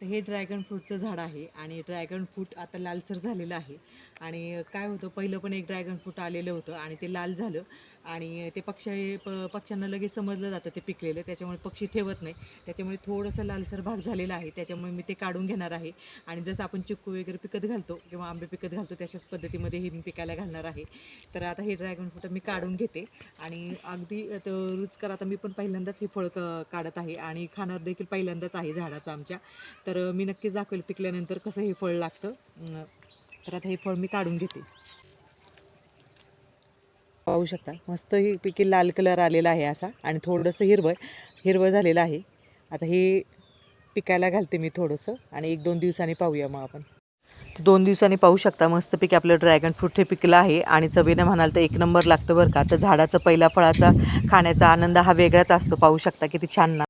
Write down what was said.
हे ड्रॅगन फ्रूटचं झाड आहे आणि ड्रॅगन फ्रूट आता लालसर झालेलं आहे. आणि काय होतं, पहिलं पण एक ड्रॅगन फ्रूट आलेलं होतं आणि ते लाल झालं आणि ते पक्ष्यांना लगेच समजलं जातं ते पिकलेलं, त्याच्यामुळे पक्षी ठेवत नाही. त्याच्यामुळे थोडंसं लालसर भाग झालेला आहे, त्याच्यामुळे मी ते काढून घेणार आहे. आणि जसं आपण चिक्कू वगैरे पिकत घालतो किंवा आंबे पिकत घालतो तशाच पद्धतीमध्ये हे मी पिकायला घालणार आहे. तर आता हे ड्रॅगन फ्रूट मी काढून घेते आणि अगदी रुचकर, आता मी पण पहिल्यांदाच हे फळ काढत आहे आणि खाणार देखील पहिल्यांदाच आहे झाडाचं आमच्या. तर मी नक्कीच दाखवेल पिकल्यानंतर कसं हे फळ लागतं. तर आता हे फळ मी काढून घेते. पाहू शकता मस्त ही पिकी लाल कलर आलेला आहे असा आणि थोडंसं हिरवं हिरवं झालेलं आहे. आता हे पिकायला घालते मी थोडंसं आणि 1-2 दिवसांनी पाहूया मग आपण. 2 दिवसांनी पाहू शकता मस्तपैकी आपलं ड्रॅगन फ्रूट हे पिकलं आहे आणि चवीनं म्हणाल तर एक नंबर लागतं बरं का. तर झाडाचं पहिल्या फळाचा खाण्याचा आनंद हा वेगळाच असतो. पाहू शकता किती छान ना.